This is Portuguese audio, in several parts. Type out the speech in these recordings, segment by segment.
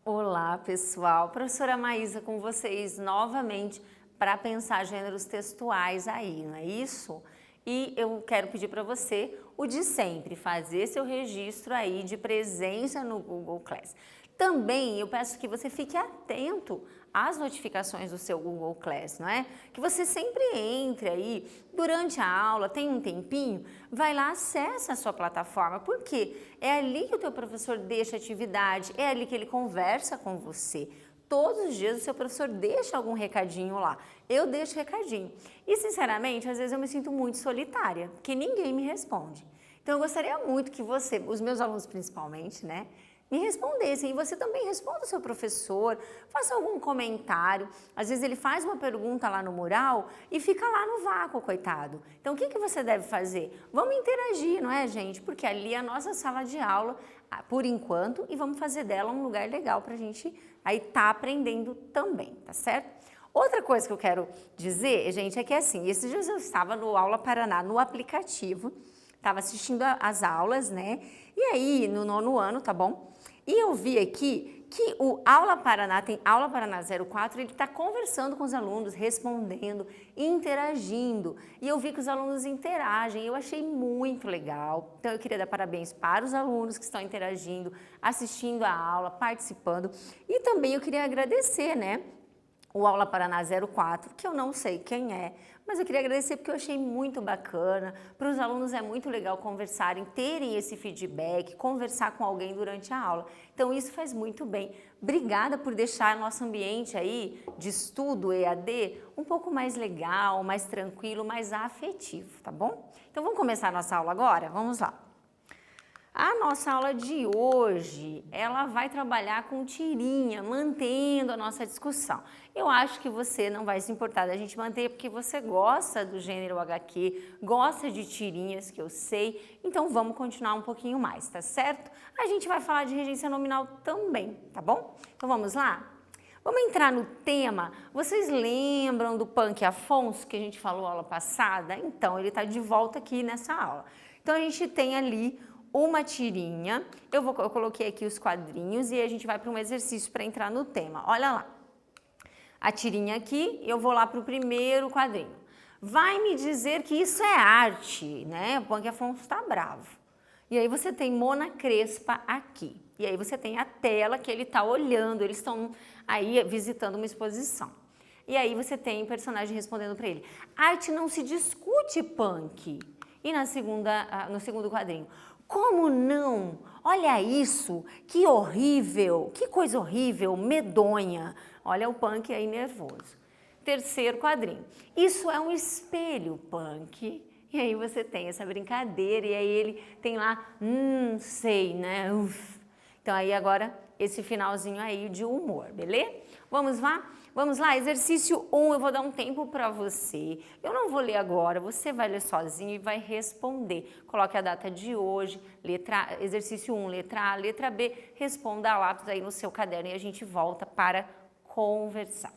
Olá, pessoal. Professora Maísa com vocês novamente para pensar gêneros textuais aí, não é isso? E eu quero pedir para você o de sempre, fazer seu registro aí de presença no Google Class. Também eu peço que você fique atento às notificações do seu Google Class, não é? Que você sempre entre aí durante a aula, tem um tempinho, vai lá, acessa a sua plataforma, porque é ali que o teu professor deixa atividade, é ali que ele conversa com você. Todos os dias o seu professor deixa algum recadinho lá. Eu deixo recadinho. E, sinceramente, às vezes eu me sinto muito solitária, porque ninguém me responde. Então, eu gostaria muito que você, os meus alunos principalmente, né, me respondessem. E você também responda o seu professor, faça algum comentário. Às vezes ele faz uma pergunta lá no mural e fica lá no vácuo, coitado. Então, o que você deve fazer? Vamos interagir, não é, gente? Porque ali é a nossa sala de aula, por enquanto, e vamos fazer dela um lugar legal para a gente aí tá aprendendo também, tá certo? Outra coisa que eu quero dizer, gente, é que assim, esses dias eu estava no Aula Paraná, no aplicativo, estava assistindo as aulas, né? E aí, no 9º ano, tá bom? E eu vi aqui que o Aula Paraná, tem Aula Paraná 04, ele está conversando com os alunos, respondendo, interagindo. E eu vi que os alunos interagem, eu achei muito legal. Então eu queria dar parabéns para os alunos que estão interagindo, assistindo a aula, participando. E também eu queria agradecer, né? O Aula Paraná 04, que eu não sei quem é, mas eu queria agradecer porque eu achei muito bacana. Para os alunos é muito legal conversarem, terem esse feedback, conversar com alguém durante a aula. Então isso faz muito bem. Obrigada por deixar nosso ambiente aí de estudo EAD um pouco mais legal, mais tranquilo, mais afetivo, tá bom? Então vamos começar a nossa aula agora? Vamos lá. A nossa aula de hoje, ela vai trabalhar com tirinha, mantendo a nossa discussão. Eu acho que você não vai se importar da gente manter, porque você gosta do gênero HQ, gosta de tirinhas, que eu sei, então vamos continuar um pouquinho mais, tá certo? A gente vai falar de regência nominal também, tá bom? Então vamos lá? Vamos entrar no tema. Vocês lembram do Punk Afonso, que a gente falou aula passada? Então, ele está de volta aqui nessa aula. Então, a gente tem ali uma tirinha, eu coloquei aqui os quadrinhos e a gente vai para um exercício para entrar no tema. Olha lá, a tirinha aqui, eu vou lá para o primeiro quadrinho. Vai me dizer que isso é arte, né? O Punk Afonso está bravo. E aí você tem Mona Crespa aqui. E aí você tem a tela que ele está olhando, eles estão aí visitando uma exposição. E aí você tem o personagem respondendo para ele: arte não se discute, Punk. E no segundo quadrinho: como não? Olha isso, que horrível, que coisa horrível, medonha. Olha o Punk aí nervoso. Terceiro quadrinho: isso é um espelho, Punk. E aí você tem essa brincadeira e aí ele tem lá, sei, né? Uf. Então aí agora esse finalzinho aí de humor, beleza? Vamos lá? Vamos lá, exercício 1, eu vou dar um tempo para você. Eu não vou ler agora, você vai ler sozinho e vai responder. Coloque a data de hoje, exercício 1, letra A, letra B, responda a lápis aí no seu caderno e a gente volta para conversar.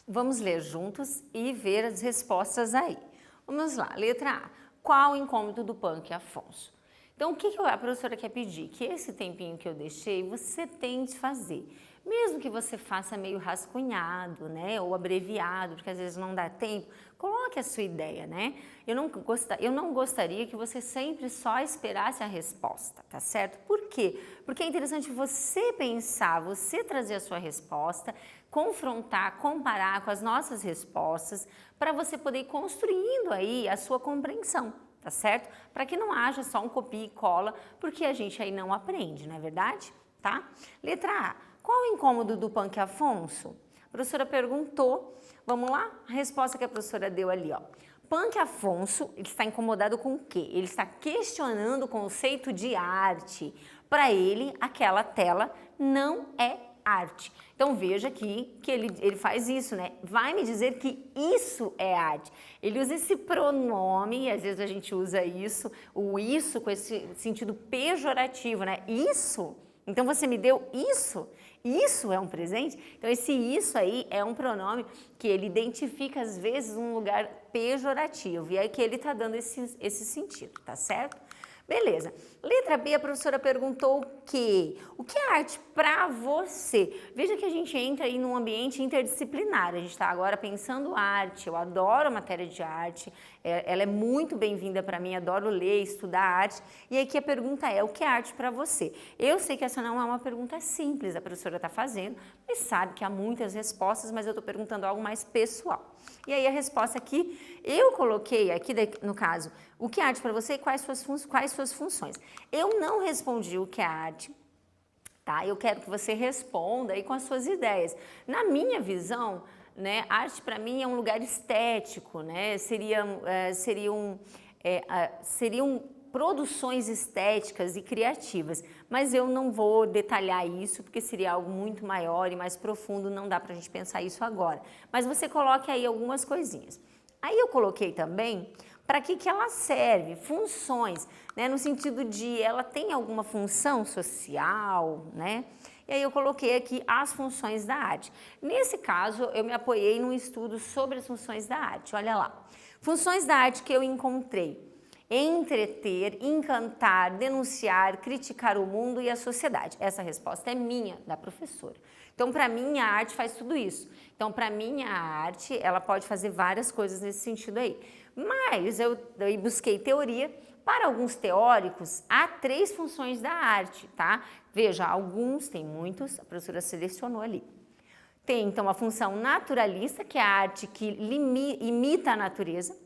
Vamos ler juntos e ver as respostas aí. Vamos lá, letra A. Qual o incômodo do Punk Afonso? Então, o que a professora quer pedir? Que esse tempinho que eu deixei, você tente fazer. Mesmo que você faça meio rascunhado, né, ou abreviado, porque às vezes não dá tempo, coloque a sua ideia, né? Eu não gostaria que você sempre só esperasse a resposta, tá certo? Por quê? Porque é interessante você pensar, você trazer a sua resposta, confrontar, comparar com as nossas respostas, para você poder ir construindo aí a sua compreensão, tá certo? Para que não haja só um copia e cola, porque a gente aí não aprende, não é verdade? Tá? Letra A. Qual o incômodo do Punk Afonso? A professora perguntou, vamos lá? A resposta que a professora deu ali, ó. Punk Afonso, ele está incomodado com o quê? Ele está questionando o conceito de arte. Para ele, aquela tela não é arte. Então veja aqui que ele faz isso, né? Vai me dizer que isso é arte. Ele usa esse pronome, e às vezes a gente usa isso, o isso com esse sentido pejorativo, né? Isso? Então você me deu isso? Isso é um presente? Então esse isso aí é um pronome que ele identifica às vezes um lugar pejorativo e é que ele está dando esse sentido, tá certo? Beleza. Letra B, a professora perguntou o quê? O que é arte para você? Veja que a gente entra aí num ambiente interdisciplinar. A gente está agora pensando arte. Eu adoro a matéria de arte. Ela é muito bem-vinda para mim. Adoro ler, estudar arte. E aqui a pergunta é, o que é arte para você? Eu sei que essa não é uma pergunta simples, a professora está fazendo, mas sabe que há muitas respostas, mas eu estou perguntando algo mais pessoal. E aí a resposta aqui, eu coloquei aqui, no caso, o que é arte para você e quais suas funções. Eu não respondi o que é arte, tá? Eu quero que você responda aí com as suas ideias. Na minha visão, né, arte para mim é um lugar estético, né? Seriam produções estéticas e criativas, mas eu não vou detalhar isso porque seria algo muito maior e mais profundo, não dá para a gente pensar isso agora. Mas você coloque aí algumas coisinhas. Aí eu coloquei também para que ela serve, funções, né, no sentido de ela tem alguma função social, né? E aí eu coloquei aqui as funções da arte. Nesse caso, eu me apoiei num estudo sobre as funções da arte, olha lá. Funções da arte que eu encontrei: entreter, encantar, denunciar, criticar o mundo e a sociedade. Essa resposta é minha, da professora. Então, para mim, a arte faz tudo isso. Então, para mim, a arte, ela pode fazer várias coisas nesse sentido aí. Mas eu busquei teoria. Para alguns teóricos, há 3 funções da arte, tá? Veja, alguns, tem muitos, a professora selecionou ali. Tem, então, a função naturalista, que é a arte que imita a natureza.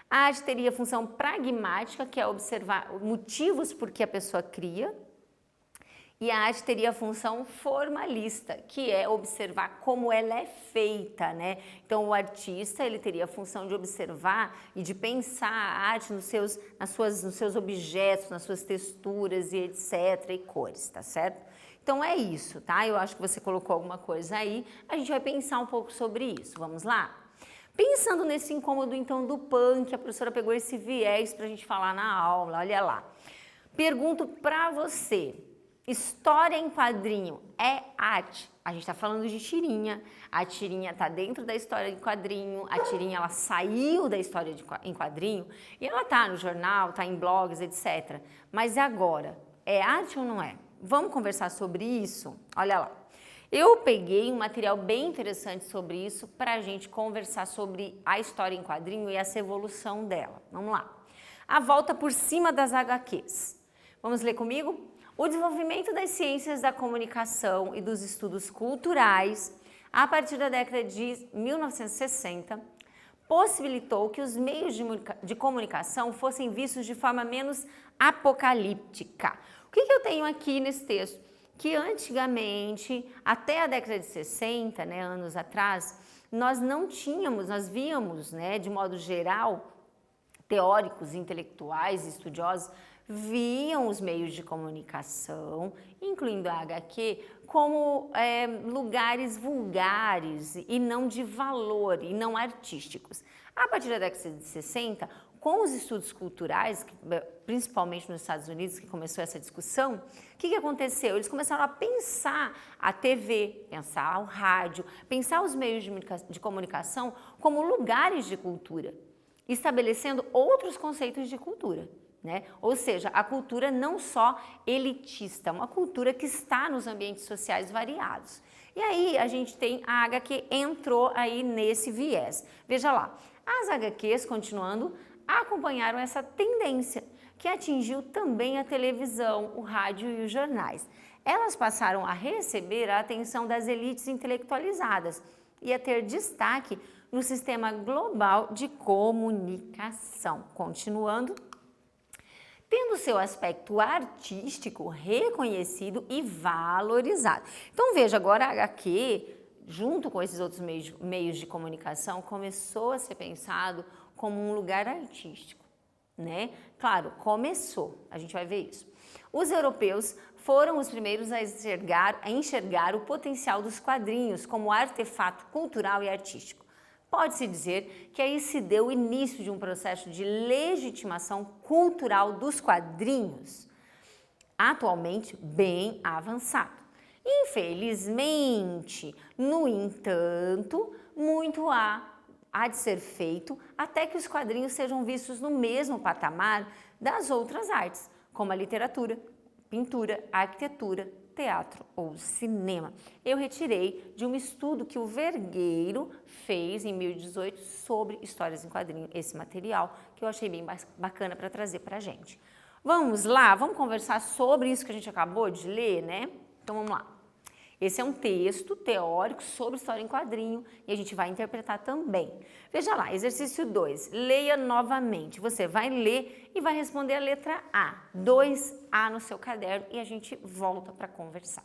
A arte teria a função pragmática, que é observar motivos por que a pessoa cria. E a arte teria a função formalista, que é observar como ela é feita, né? Então, o artista, ele teria a função de observar e de pensar a arte nos seus objetos, nas suas texturas e etc, e cores, tá certo? Então, é isso, tá? Eu acho que você colocou alguma coisa aí. A gente vai pensar um pouco sobre isso. Vamos lá? Pensando nesse incômodo, então, do punk, a professora pegou esse viés para a gente falar na aula, olha lá. Pergunto para você, história em quadrinho é arte? A gente está falando de tirinha, a tirinha está dentro da história em quadrinho, a tirinha ela saiu da história em quadrinho e ela está no jornal, está em blogs, etc. Mas agora, é arte ou não é? Vamos conversar sobre isso? Olha lá. Eu peguei um material bem interessante sobre isso para a gente conversar sobre a história em quadrinho e essa evolução dela. Vamos lá. A volta por cima das HQs. Vamos ler comigo? O desenvolvimento das ciências da comunicação e dos estudos culturais, a partir da década de 1960, possibilitou que os meios de comunicação fossem vistos de forma menos apocalíptica. O que eu tenho aqui nesse texto? Que antigamente, até a década de 60, né, anos atrás, nós víamos, né, de modo geral, teóricos, intelectuais, estudiosos, viam os meios de comunicação, incluindo a HQ, como lugares vulgares e não de valor, e não artísticos. A partir da década de 60, com os estudos culturais, principalmente nos Estados Unidos, que começou essa discussão, o que aconteceu? Eles começaram a pensar a TV, pensar o rádio, pensar os meios de comunicação como lugares de cultura, estabelecendo outros conceitos de cultura, né? Ou seja, a cultura não só elitista, uma cultura que está nos ambientes sociais variados. E aí a gente tem a HQ entrou aí nesse viés. Veja lá, as HQs, continuando, acompanharam essa tendência, que atingiu também a televisão, o rádio e os jornais. Elas passaram a receber a atenção das elites intelectualizadas e a ter destaque no sistema global de comunicação. Continuando, tendo seu aspecto artístico reconhecido e valorizado. Então veja, agora a HQ, junto com esses outros meios de comunicação, começou a ser pensado como um lugar artístico, né? Claro, começou, a gente vai ver isso. Os europeus foram os primeiros a enxergar o potencial dos quadrinhos como artefato cultural e artístico. Pode-se dizer que aí se deu o início de um processo de legitimação cultural dos quadrinhos, atualmente bem avançado. Infelizmente, no entanto, muito há de ser feito até que os quadrinhos sejam vistos no mesmo patamar das outras artes, como a literatura, pintura, arquitetura, teatro ou cinema. Eu retirei de um estudo que o Vergueiro fez em 2018 sobre histórias em quadrinho, esse material que eu achei bem bacana para trazer para a gente. Vamos lá, vamos conversar sobre isso que a gente acabou de ler, né? Então vamos lá. Esse é um texto teórico sobre história em quadrinho e a gente vai interpretar também. Veja lá, exercício 2, leia novamente. Você vai ler e vai responder a letra A, 2A no seu caderno e a gente volta para conversar.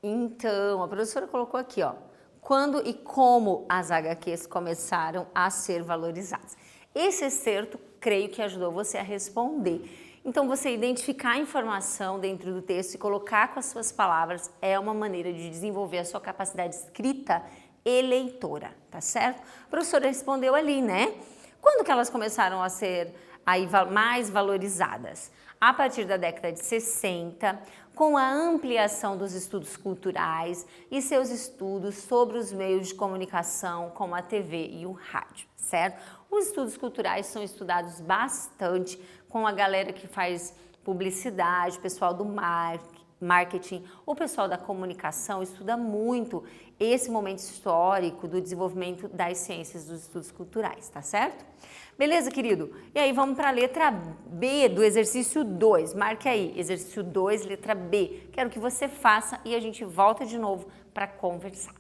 Então, a professora colocou aqui, ó, quando e como as HQs começaram a ser valorizadas. Esse excerto, creio que ajudou você a responder. Então, você identificar a informação dentro do texto e colocar com as suas palavras é uma maneira de desenvolver a sua capacidade escrita e leitora, tá certo? A professora respondeu ali, né? Quando que elas começaram a ser aí mais valorizadas? A partir da década de 60, com a ampliação dos estudos culturais e seus estudos sobre os meios de comunicação, como a TV e o rádio, certo? Os estudos culturais são estudados bastante com a galera que faz publicidade, o pessoal do marketing, o pessoal da comunicação estuda muito esse momento histórico do desenvolvimento das ciências dos estudos culturais, tá certo? Beleza, querido? E aí vamos para a letra B do exercício 2. Marque aí, exercício 2, letra B. Quero que você faça e a gente volta de novo para conversar.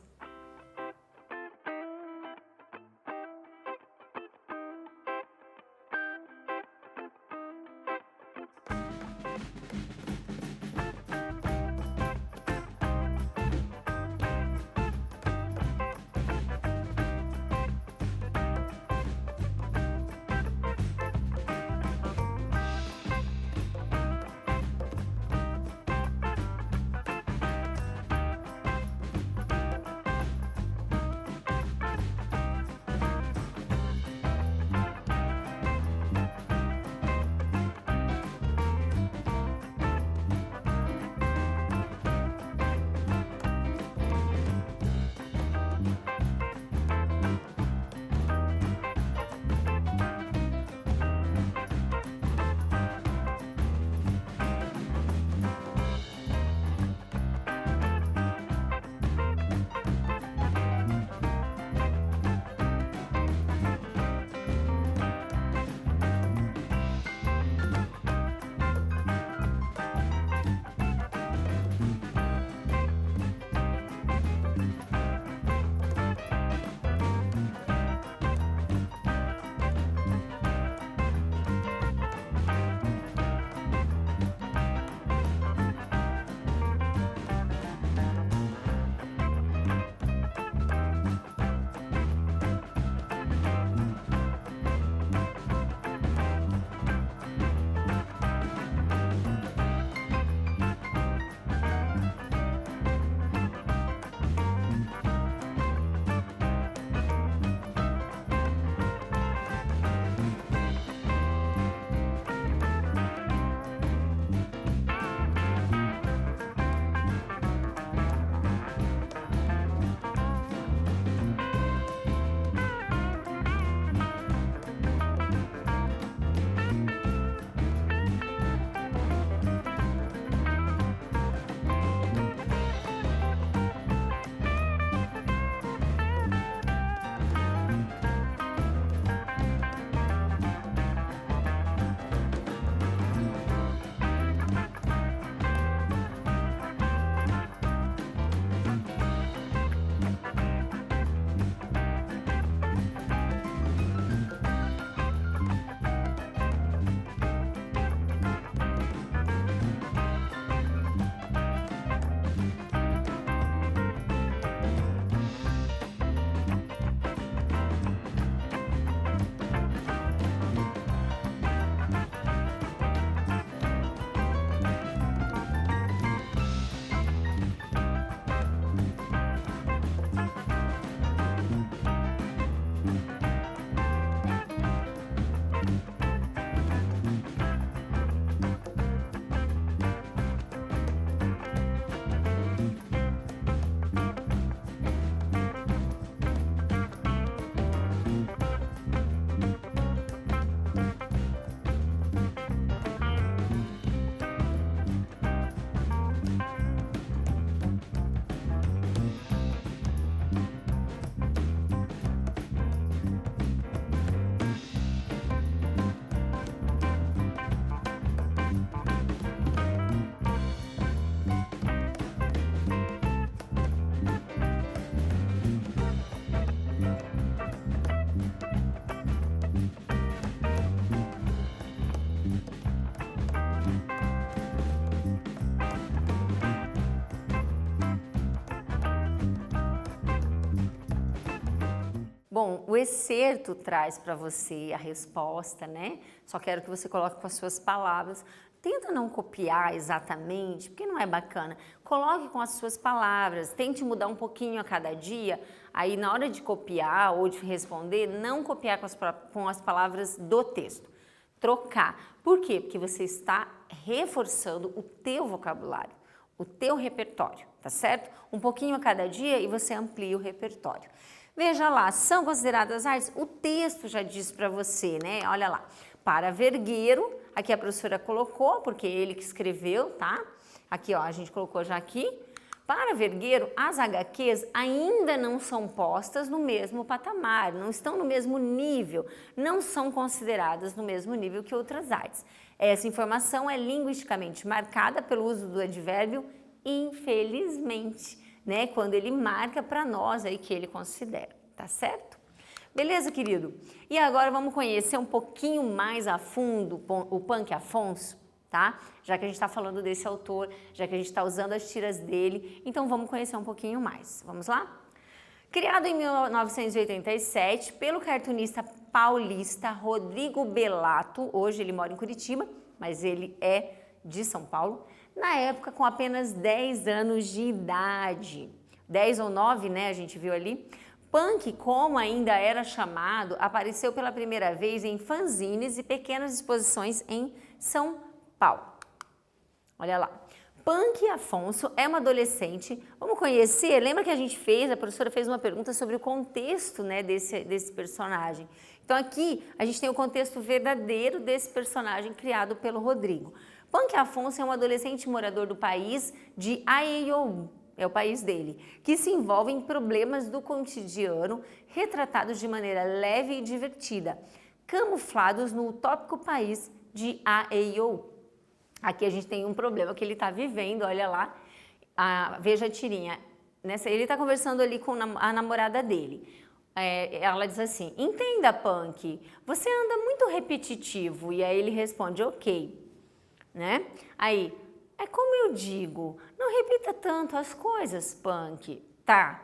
Bom, o excerto traz para você a resposta, né? Só quero que você coloque com as suas palavras. Tenta não copiar exatamente, porque não é bacana. Coloque com as suas palavras, tente mudar um pouquinho a cada dia. Aí na hora de copiar ou de responder, não copiar com as palavras do texto. Trocar. Por quê? Porque você está reforçando o teu vocabulário, o teu repertório, tá certo? Um pouquinho a cada dia e você amplia o repertório. Veja lá, são consideradas artes? O texto já diz para você, né? Olha lá, para vergueiro, aqui a professora colocou, porque é ele que escreveu, tá? Aqui, ó, a gente colocou já aqui. Para vergueiro, as HQs ainda não são postas no mesmo patamar, não estão no mesmo nível, não são consideradas no mesmo nível que outras artes. Essa informação é linguisticamente marcada pelo uso do advérbio infelizmente, né? Quando ele marca para nós aí que ele considera, tá certo? Beleza, querido? E agora vamos conhecer um pouquinho mais a fundo o Punk Afonso, tá? Já que a gente está falando desse autor, já que a gente está usando as tiras dele, então vamos conhecer um pouquinho mais. Vamos lá? Criado em 1987 pelo cartunista paulista Rodrigo Bellato, hoje ele mora em Curitiba, mas ele é de São Paulo, na época com apenas 10 anos de idade. 10 ou 9, né, a gente viu ali. Punk, como ainda era chamado, apareceu pela primeira vez em fanzines e pequenas exposições em São Paulo. Olha lá. Punk Afonso é uma adolescente, vamos conhecer, lembra que a gente fez, a professora fez uma pergunta sobre o contexto, né, desse personagem. Então aqui a gente tem o contexto verdadeiro desse personagem criado pelo Rodrigo. Punk Afonso é um adolescente morador do país de Aieiou, é o país dele, que se envolve em problemas do cotidiano retratados de maneira leve e divertida, camuflados no utópico país de Aieiou. Aqui a gente tem um problema que ele está vivendo, olha lá, veja a tirinha, ele está conversando ali com a namorada dele. Ela diz assim, entenda, Punk, você anda muito repetitivo, e aí ele responde, ok, né? Aí, é como eu digo, não repita tanto as coisas, Punk, tá?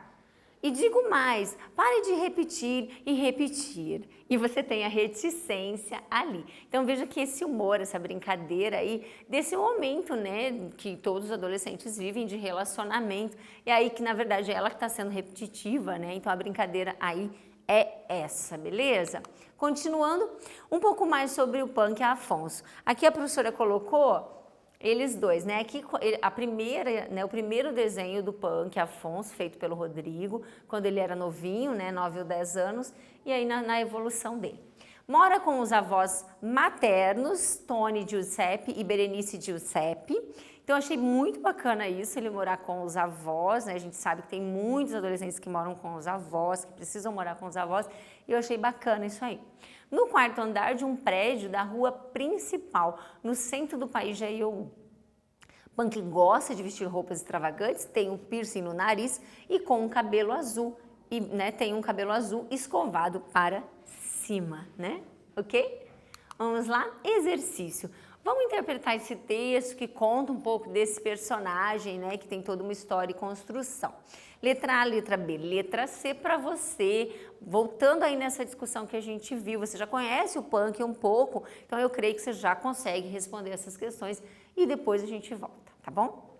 E digo mais, pare de repetir e repetir. E você tem a reticência ali. Então veja que esse humor, essa brincadeira aí, desse momento, né, que todos os adolescentes vivem de relacionamento. E aí que na verdade ela que está sendo repetitiva, né? Então a brincadeira aí é essa, beleza? Continuando, um pouco mais sobre o Punk Afonso. Aqui a professora colocou eles dois, né? Aqui o primeiro desenho do Punk Afonso, feito pelo Rodrigo, quando ele era novinho, né? 9 ou 10 anos, e aí na evolução dele. Mora com os avós maternos, Tony Giuseppe e Berenice Giuseppe. Então, achei muito bacana isso, ele morar com os avós, né? A gente sabe que tem muitos adolescentes que moram com os avós, que precisam morar com os avós, e eu achei bacana isso aí. No quarto andar de um prédio da rua principal, no centro do país de Aieiou. Punk gosta de vestir roupas extravagantes, tem um piercing no nariz e com um cabelo azul, e né, tem um cabelo azul escovado para cima, né? Ok? Vamos lá? Exercício. Vamos interpretar esse texto que conta um pouco desse personagem, né, que tem toda uma história e construção. Letra A, letra B, letra C para você. Voltando aí nessa discussão que a gente viu, você já conhece o Punk um pouco, então eu creio que você já consegue responder essas questões e depois a gente volta, tá bom?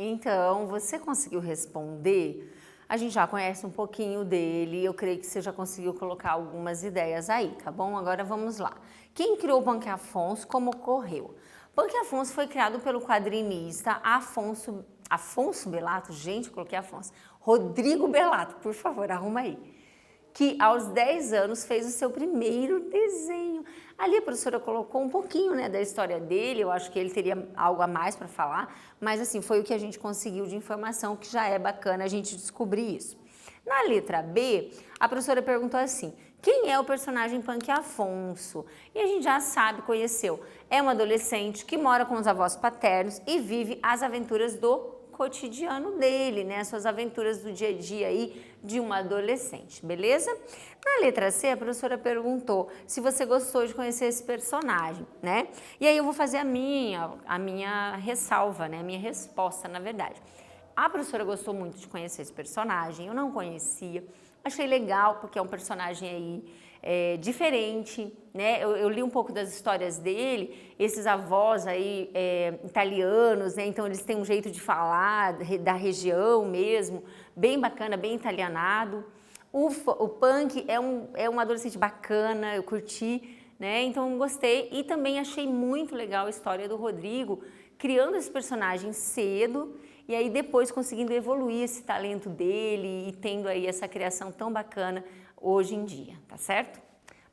Então, você conseguiu responder? A gente já conhece um pouquinho dele, eu creio que você já conseguiu colocar algumas ideias aí, tá bom? Agora vamos lá. Quem criou o Banco Afonso? Como ocorreu? Banco Afonso foi criado pelo quadrinista Afonso Bellato, gente, coloquei Afonso, Rodrigo Bellato, por favor, arruma aí, que aos 10 anos fez o seu primeiro desenho. Ali a professora colocou um pouquinho, né, da história dele, eu acho que ele teria algo a mais para falar, mas assim, foi o que a gente conseguiu de informação, que já é bacana a gente descobrir isso. Na letra B, a professora perguntou assim, quem é o personagem Punk Afonso? E a gente já sabe, conheceu. É um adolescente que mora com os avós paternos e vive as aventuras do cotidiano dele, né? As suas aventuras do dia a dia aí de uma adolescente, beleza? Na letra C, a professora perguntou se você gostou de conhecer esse personagem, né? E aí eu vou fazer a minha ressalva, né? A minha resposta, na verdade. A professora gostou muito de conhecer esse personagem, eu não conhecia, achei legal porque é um personagem aí diferente, né? Eu li um pouco das histórias dele, esses avós aí italianos, né? Então eles têm um jeito de falar da região mesmo, bem bacana, bem italianado. O Punk é um adolescente bacana, eu curti, né? Então gostei e também achei muito legal a história do Rodrigo criando esse personagem cedo e aí depois conseguindo evoluir esse talento dele e tendo aí essa criação tão bacana hoje em dia, tá certo?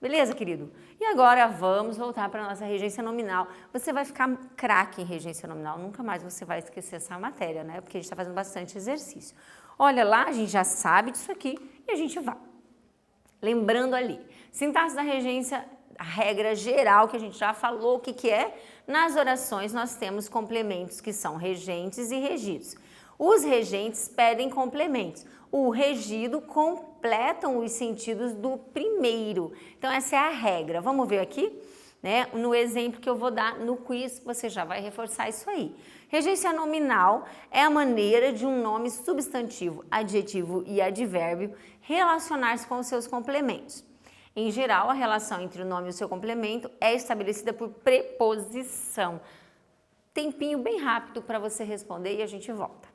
Beleza, querido? E agora vamos voltar para a nossa regência nominal. Você vai ficar craque em regência nominal, nunca mais você vai esquecer essa matéria, né? Porque a gente está fazendo bastante exercício. Olha lá, a gente já sabe disso aqui e a gente vai. Lembrando ali, sintaxe da regência, a regra geral que a gente já falou, o que é? Nas orações nós temos complementos que são regentes e regidos. Os regentes pedem complementos. O regido completam os sentidos do primeiro. Então essa é a regra. Vamos ver aqui? Né? No exemplo que eu vou dar no quiz, você já vai reforçar isso aí. Regência nominal é a maneira de um nome substantivo, adjetivo e advérbio relacionar-se com os seus complementos. Em geral, a relação entre o nome e o seu complemento é estabelecida por preposição. Tempinho bem rápido para você responder e a gente volta.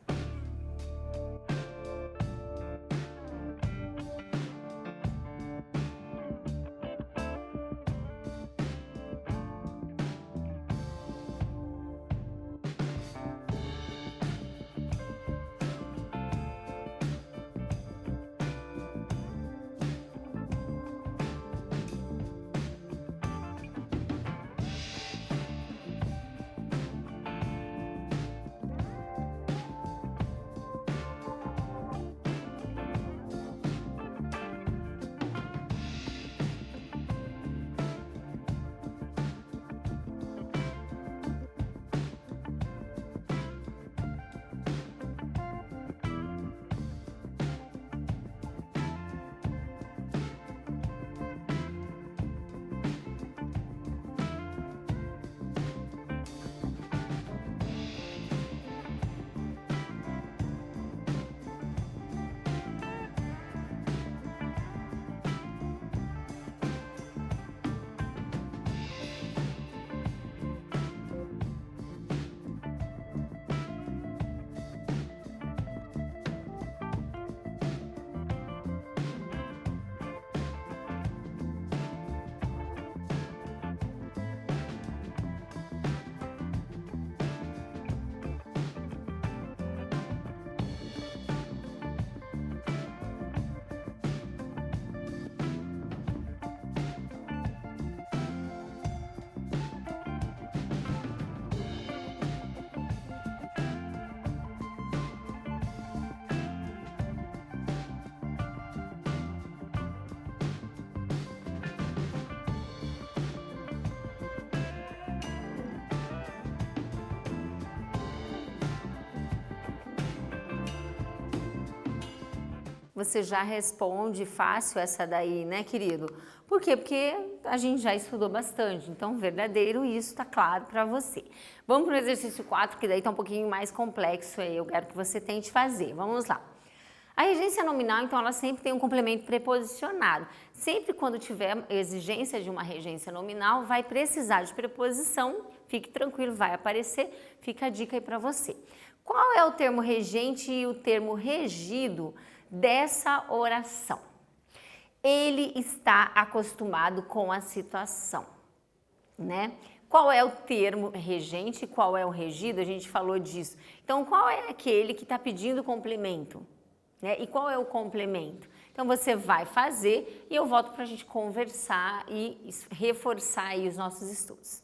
Você já responde fácil essa daí, né, querido? Por quê? Porque a gente já estudou bastante, então verdadeiro, isso está claro para você. Vamos para o exercício 4, que daí está um pouquinho mais complexo aí, eu quero que você tente fazer. Vamos lá. A regência nominal, então, ela sempre tem um complemento preposicionado. Sempre quando tiver exigência de uma regência nominal, vai precisar de preposição, fique tranquilo, vai aparecer, fica a dica aí para você. Qual é o termo regente e o termo regido dessa oração? Ele está acostumado com a situação, né? Qual é o termo regente e qual é o regido? A gente falou disso. Então, qual é aquele que está pedindo complemento? Né? E qual é o complemento? Então, você vai fazer e eu volto para a gente conversar e reforçar aí os nossos estudos.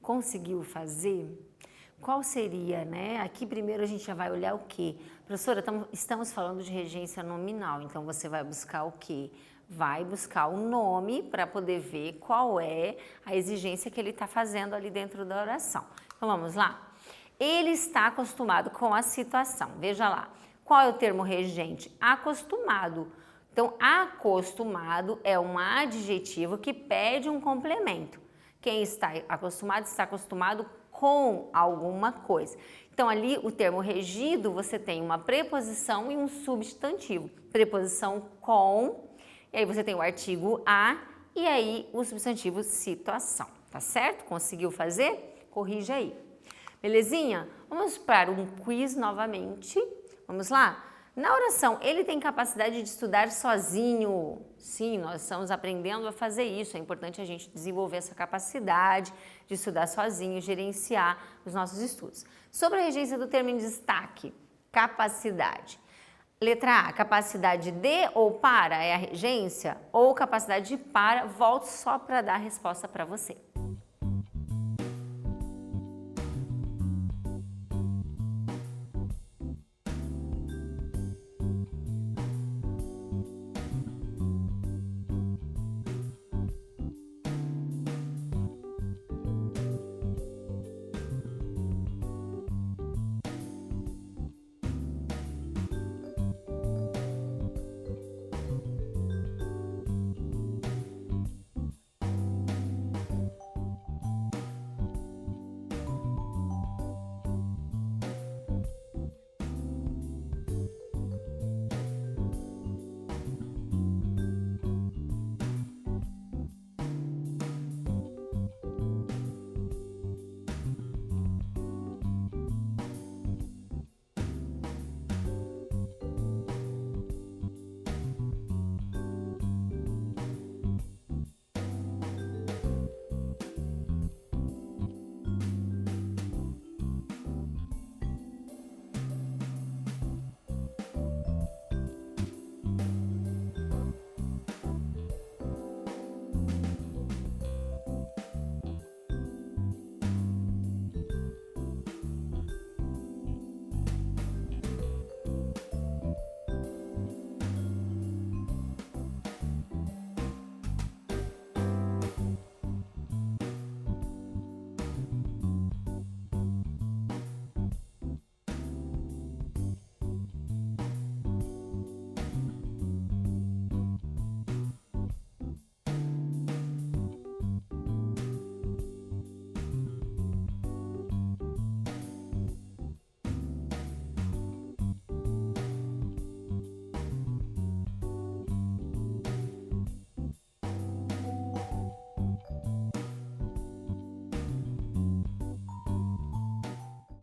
Conseguiu fazer? Qual seria, né? Aqui primeiro a gente já vai olhar o quê? Professora, estamos falando de regência nominal, então você vai buscar o quê? Vai buscar o nome para poder ver qual é a exigência que ele está fazendo ali dentro da oração. Então vamos lá? Ele está acostumado com a situação. Veja lá. Qual é o termo regente? Acostumado. Então, acostumado é um adjetivo que pede um complemento. Quem está acostumado com alguma coisa. Então, ali o termo regido, você tem uma preposição e um substantivo. Preposição com, e aí você tem o artigo a, e aí o substantivo situação. Tá certo? Conseguiu fazer? Corrija aí. Belezinha? Vamos para um quiz novamente. Vamos lá? Na oração, ele tem capacidade de estudar sozinho? Sim, nós estamos aprendendo a fazer isso. É importante a gente desenvolver essa capacidade de estudar sozinho, gerenciar os nossos estudos. Sobre a regência do termo em destaque, capacidade. Letra A, capacidade de ou para é a regência? Ou capacidade de para? Volto só para dar a resposta para você.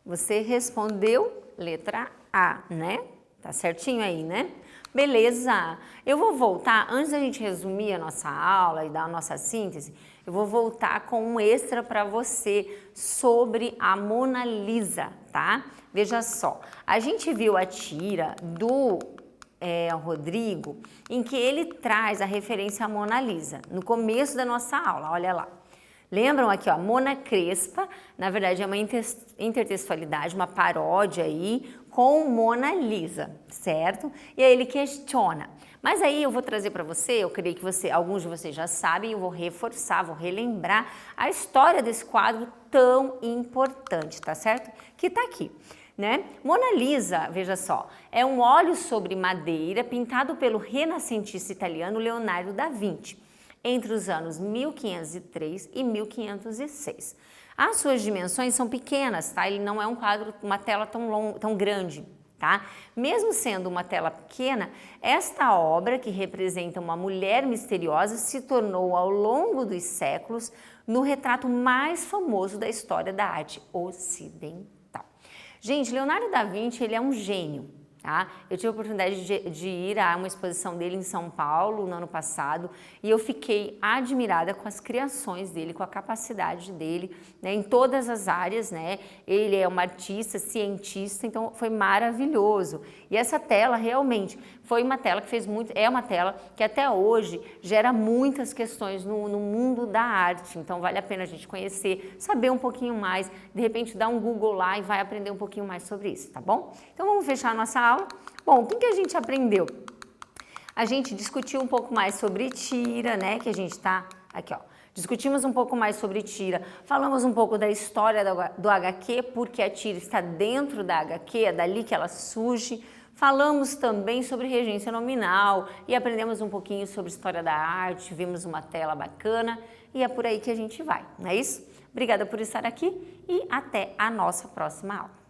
Você respondeu letra A, né? Tá certinho aí, né? Beleza. Eu vou voltar, antes da gente resumir a nossa aula e dar a nossa síntese, eu vou voltar com um extra para você sobre a Mona Lisa, tá? Veja só, a gente viu a tira do Rodrigo, em que ele traz a referência à Mona Lisa, no começo da nossa aula, olha lá. Lembram aqui, ó, Mona Crespa, na verdade é uma intertextualidade, uma paródia aí com Mona Lisa, certo? E aí ele questiona. Mas aí eu vou trazer para você, eu creio que alguns de vocês já sabem, eu vou reforçar, vou relembrar a história desse quadro tão importante, tá certo? Que tá aqui. Né? Mona Lisa, veja só, é um óleo sobre madeira pintado pelo renascentista italiano Leonardo da Vinci entre os anos 1503 e 1506. As suas dimensões são pequenas, tá? Ele não é um quadro, uma tela tão grande, tá? Mesmo sendo uma tela pequena, esta obra, que representa uma mulher misteriosa, se tornou ao longo dos séculos no retrato mais famoso da história da arte ocidental. Gente, Leonardo da Vinci, ele é um gênio, tá? Eu tive a oportunidade de ir a uma exposição dele em São Paulo no ano passado e eu fiquei admirada com as criações dele, com a capacidade dele, né, em todas as áreas, né? Ele é um artista, cientista, então foi maravilhoso. E essa tela realmente foi uma tela que fez muito, é uma tela que até hoje gera muitas questões no mundo da arte, então vale a pena a gente conhecer, saber um pouquinho mais, de repente dar um Google lá e vai aprender um pouquinho mais sobre isso, tá bom? Então vamos fechar a nossa aula. Bom, o que a gente aprendeu? A gente discutiu um pouco mais sobre tira, né, que a gente tá aqui, ó. Discutimos um pouco mais sobre tira, falamos um pouco da história do HQ, porque a tira está dentro da HQ, é dali que ela surge. Falamos também sobre regência nominal e aprendemos um pouquinho sobre história da arte, vimos uma tela bacana e é por aí que a gente vai, não é isso? Obrigada por estar aqui e até a nossa próxima aula.